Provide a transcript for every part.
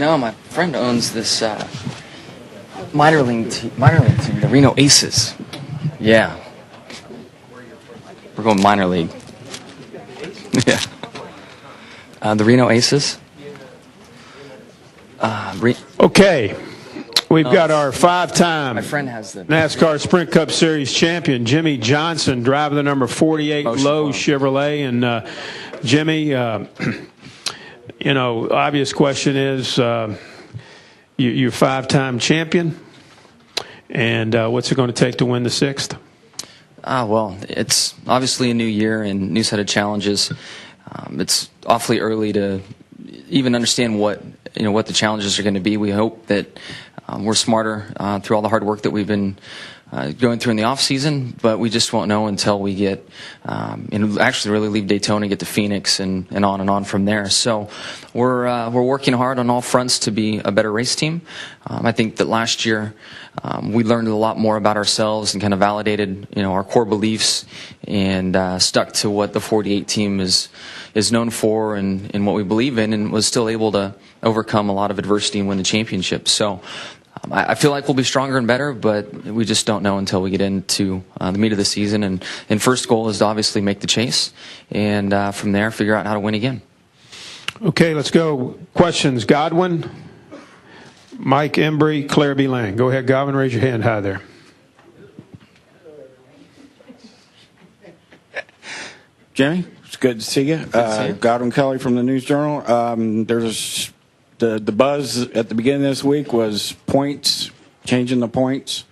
No, my friend owns this minor league team, the Reno Aces. Yeah. We're going minor league. Yeah. The Reno Aces. Okay. We've got our five-time my friend has the NASCAR Sprint Cup Series champion, Jimmie Johnson, driving the number 48 Lowe's Chevrolet. And, Jimmie, obvious question is, you're five-time champion, and what's it going to take to win the sixth? Well, it's obviously a new year and new set of challenges. It's awfully early to even understand what the challenges are going to be. We hope that we're smarter through all the hard work that we've been going through in the off season, but we just won't know until we get actually really leave Daytona, get to Phoenix, and on from there. So we're working hard on all fronts to be a better race team. I think that last year we learned a lot more about ourselves and kind of validated our core beliefs and stuck to what the 48 team is known for and what we believe in, and was still able to overcome a lot of adversity and win the championship. So I feel like we'll be stronger and better, but we just don't know until we get into the meat of the season. And first goal is to obviously make the chase, and from there figure out how to win again. Okay, let's go. Questions. Godwin, Mike Embry, Claire B. Lang. Go ahead, Godwin. Raise your hand high there. Jimmy, it's good to see you. Godwin Kelly from the News Journal. There's the buzz at the beginning of this week was points, changing the points.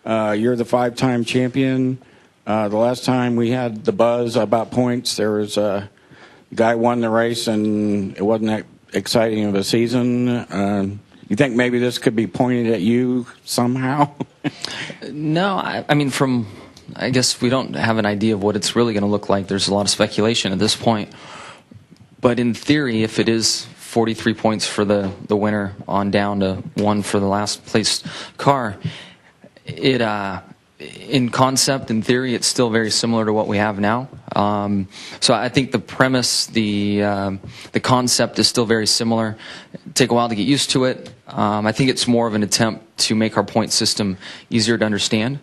You're the five-time champion. The last time we had the buzz about points, there was a guy won the race, and it wasn't that exciting of a season. You think maybe this could be pointed at you somehow? No, I mean, I guess we don't have an idea of what it's really going to look like. There's a lot of speculation at this point. But in theory, if it is 43 points for the winner on down to 1 for the last place car, in concept, in theory, it's still very similar to what we have now. So I think the premise, the concept is still very similar. Take a while to get used to it. I think it's more of an attempt to make our point system easier to understand.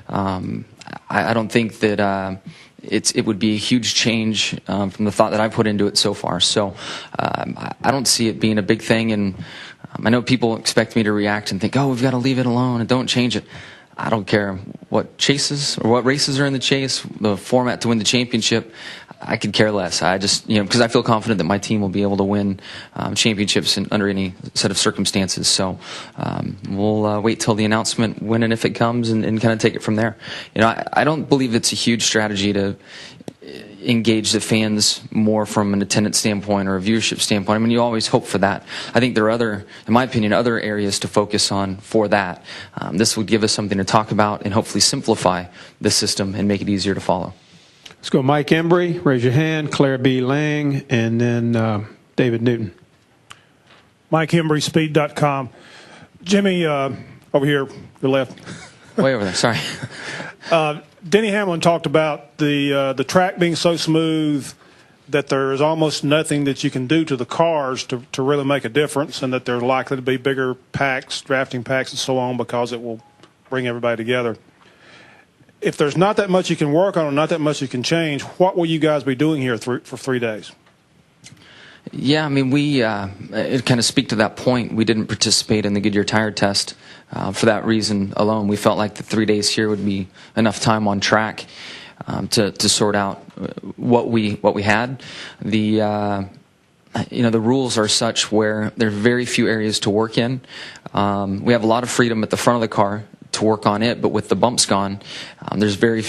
I don't think that it would be a huge change from the thought that I put into it so far. So I don't see it being a big thing. And I know people expect me to react and think, oh, we've got to leave it alone and don't change it. I don't care what chases or what races are in the chase, the format to win the championship. I could care less. I just, because I feel confident that my team will be able to win championships under any set of circumstances. So we'll wait till the announcement when and if it comes and kind of take it from there. I don't believe it's a huge strategy to engage the fans more from an attendance standpoint or a viewership standpoint. I mean, you always hope for that. I think there are in my opinion, other areas to focus on for that. This would give us something to talk about and hopefully simplify the system and make it easier to follow. Let's go Mike Embry, raise your hand, Claire B. Lang, and then David Newton. Mike Embry, speed.com. Jimmie, over here, your left. Way over there, sorry. Denny Hamlin talked about the track being so smooth that there is almost nothing that you can do to the cars to really make a difference, and that there are likely to be bigger packs, drafting packs and so on, because it will bring everybody together. If there's not that much you can work on or not that much you can change, what will you guys be doing here for 3 days? Yeah, I mean, it kind of speak to that point. We didn't participate in the Goodyear tire test for that reason alone. We felt like the 3 days here would be enough time on track to sort out what we had. The rules are such where there are very few areas to work in. We have a lot of freedom at the front of the car to work on it, but with the bumps gone, there's very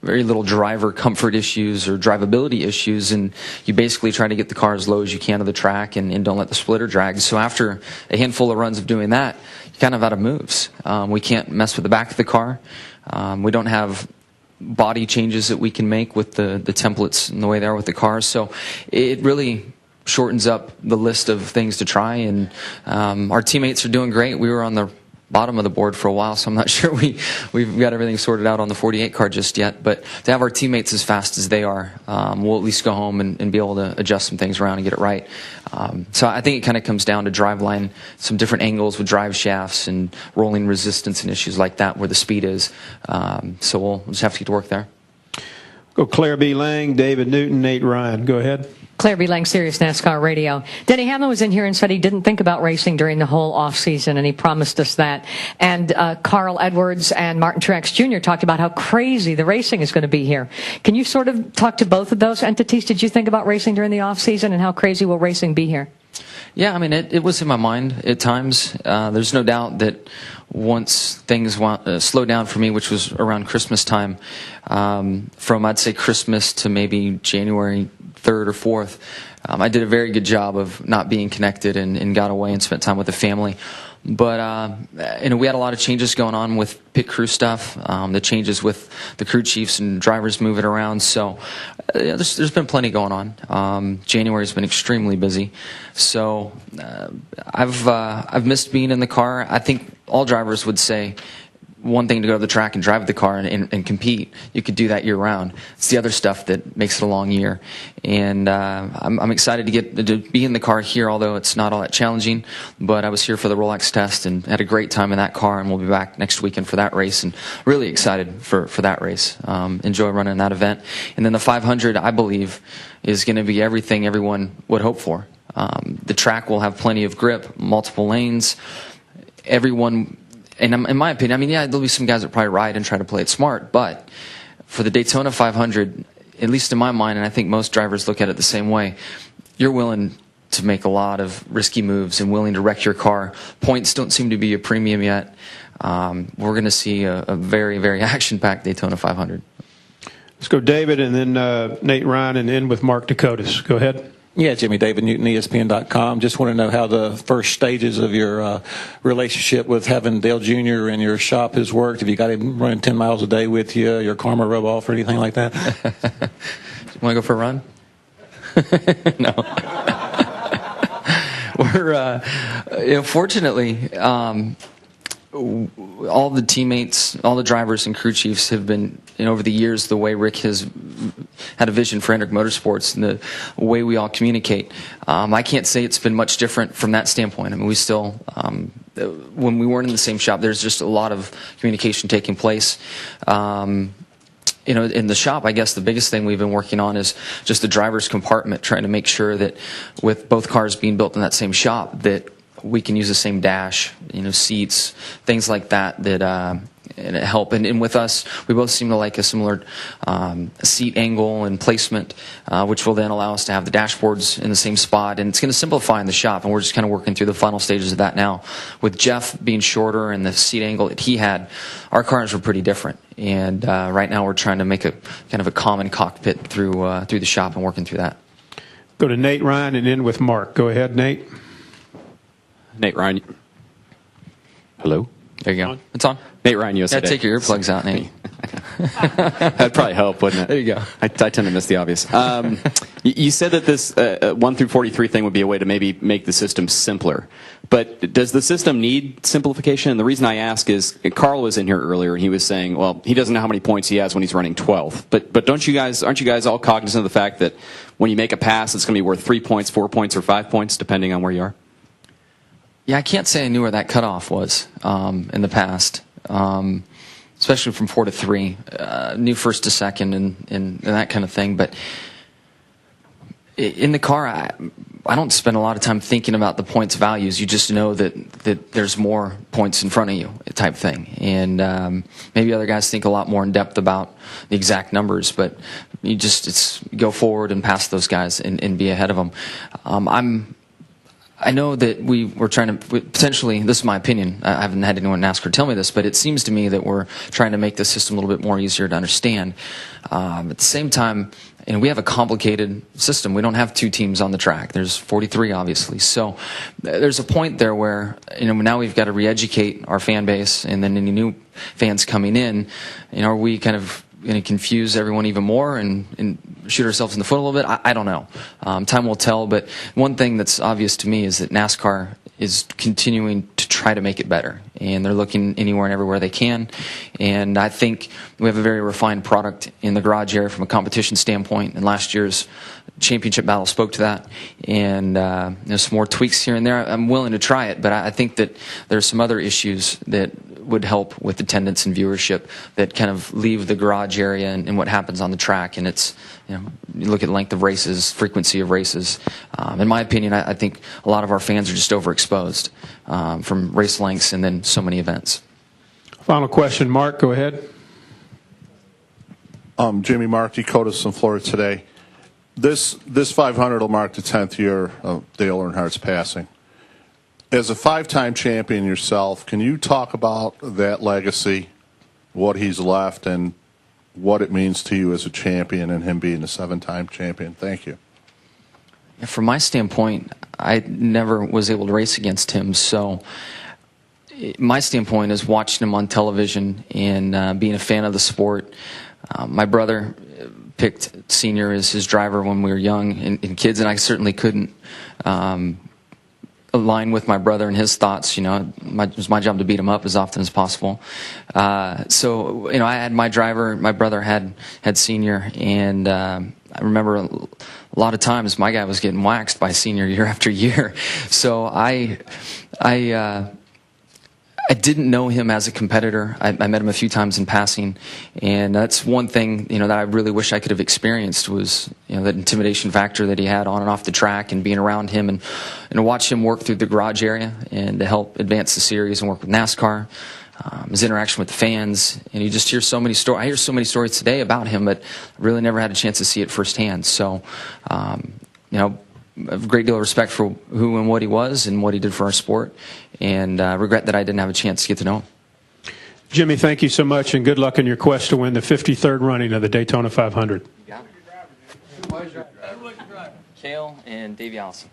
little driver comfort issues or drivability issues, and you basically try to get the car as low as you can to the track and don't let the splitter drag. So after a handful of runs of doing that, you're kind of out of moves. We can't mess with the back of the car. We don't have body changes that we can make with the templates and the way they are with the cars. So it really shortens up the list of things to try, and our teammates are doing great. We were on the bottom of the board for a while, so I'm not sure we've got everything sorted out on the 48 car just yet. But to have our teammates as fast as they are, we'll at least go home and be able to adjust some things around and get it right. So I think it kind of comes down to driveline, some different angles with drive shafts and rolling resistance and issues like that where the speed is. So we'll just have to get to work there. Go Claire B. Lang, David Newton, Nate Ryan. Go ahead. Claire B. Lang, Sirius NASCAR Radio. Denny Hamlin was in here and said he didn't think about racing during the whole off season, and he promised us that. And Carl Edwards and Martin Truex Jr. talked about how crazy the racing is going to be here. Can you sort of talk to both of those entities? Did you think about racing during the off season, and how crazy will racing be here? Yeah, I mean, it was in my mind at times. There's no doubt that once things slowed down for me, which was around Christmas time, from I'd say Christmas to maybe January 3rd or 4th, I did a very good job of not being connected and got away and spent time with the family. But we had a lot of changes going on with pit crew stuff, the changes with the crew chiefs and drivers moving around. So there's been plenty going on. January's been extremely busy. So I've missed being in the car. I think all drivers would say one thing to go to the track and drive the car and compete. You could do that year round. It's the other stuff that makes it a long year. And I'm excited to be in the car here, although it's not all that challenging. But I was here for the Rolex test and had a great time in that car, and we'll be back next weekend for that race, and really excited for that race. Enjoy running that event. And then the 500, I believe, is going to be everything everyone would hope for. The track will have plenty of grip, multiple lanes. Everyone... And in my opinion, I mean, yeah, there'll be some guys that probably ride and try to play it smart, but for the Daytona 500, at least in my mind, and I think most drivers look at it the same way, you're willing to make a lot of risky moves and willing to wreck your car. Points don't seem to be a premium yet. We're going to see a very, very action-packed Daytona 500. Let's go David and then Nate Ryan and end with Mark Dakotas. Go ahead. Yeah, Jimmy, David Newton, ESPN.com. Just want to know how the first stages of your relationship with having Dale Jr. in your shop has worked. Have you got him running 10 miles a day with you, your karma rub off or anything like that? Want to go for a run? No. We're, fortunately, all the teammates, all the drivers and crew chiefs have been, over the years, the way Rick has had a vision for Hendrick Motorsports and the way we all communicate. I can't say it's been much different from that standpoint. I mean, we still, when we weren't in the same shop, there's just a lot of communication taking place. In the shop, I guess the biggest thing we've been working on is just the driver's compartment, trying to make sure that with both cars being built in that same shop, that we can use the same dash, seats, things like that and help. And with us, we both seem to like a similar seat angle and placement, which will then allow us to have the dashboards in the same spot. And it's going to simplify in the shop, and we're just kind of working through the final stages of that now. With Jeff being shorter and the seat angle that he had, our cars were pretty different. And right now we're trying to make a kind of a common cockpit through the shop and working through that. Go to Nate Ryan and end with Mark. Go ahead, Nate. Nate Ryan. Hello? There you go. It's on. Nate Ryan, USA Today. Take your earplugs out, Nate. That'd probably help, wouldn't it? There you go. I tend to miss the obvious. You said that this 1 through 43 thing would be a way to maybe make the system simpler. But does the system need simplification? And the reason I ask is Carl was in here earlier, and he was saying, well, he doesn't know how many points he has when he's running 12th. But aren't you guys all cognizant of the fact that when you make a pass, it's going to be worth 3 points, 4 points, or 5 points, depending on where you are? Yeah, I can't say I knew where that cutoff was in the past, especially from 4 to 3. Knew first to second and that kind of thing. But in the car, I don't spend a lot of time thinking about the points values. You just know that there's more points in front of you type thing. And maybe other guys think a lot more in depth about the exact numbers, but you just go forward and pass those guys and be ahead of them. I know that we're trying to potentially, this is my opinion, I haven't had anyone in NASCAR tell me this, but it seems to me that we're trying to make the system a little bit more easier to understand. At the same time, we have a complicated system. We don't have 2 teams on the track. There's 43, obviously. So there's a point there where now we've got to re-educate our fan base, and then any new fans coming in, are we kind of going to confuse everyone even more and shoot ourselves in the foot a little bit? I don't know. Time will tell, but one thing that's obvious to me is that NASCAR is continuing to try to make it better, and they're looking anywhere and everywhere they can. And I think we have a very refined product in the garage area from a competition standpoint, and last year's championship battle spoke to that. And there's some more tweaks here and there. I'm willing to try it, but I think that there's some other issues that would help with attendance and viewership that kind of leave the garage area and what happens on the track. And it's, you look at length of races, frequency of races. In my opinion, I think a lot of our fans are just overexposed from race lengths and then so many events. Final question, Mark, go ahead. Jimmy, Mark, Dakota's from Florida today. This 500 will mark the 10th year of Dale Earnhardt's passing. As a 5-time champion yourself, can you talk about that legacy, what he's left, and what it means to you as a champion and him being a 7-time champion? Thank you. From my standpoint, I never was able to race against him, so my standpoint is watching him on television and being a fan of the sport. My brother picked Senior as his driver when we were young and kids, and I certainly couldn't align with my brother and his thoughts. It was my job to beat him up as often as possible. So I had my driver, my brother had Senior, and I remember a lot of times my guy was getting waxed by Senior year after year. So I didn't know him as a competitor. I met him a few times in passing, and that's one thing that I really wish I could have experienced was that intimidation factor that he had on and off the track, and being around him and watch him work through the garage area and to help advance the series and work with NASCAR. His interaction with the fans, and you just hear so many stories. I hear so many stories today about him, but I really never had a chance to see it firsthand. So, I have a great deal of respect for who and what he was and what he did for our sport, and regret that I didn't have a chance to get to know him. Jimmie, thank you so much, and good luck in your quest to win the 53rd running of the Daytona 500. You got it. Pleasure. Kale and Davey Allison.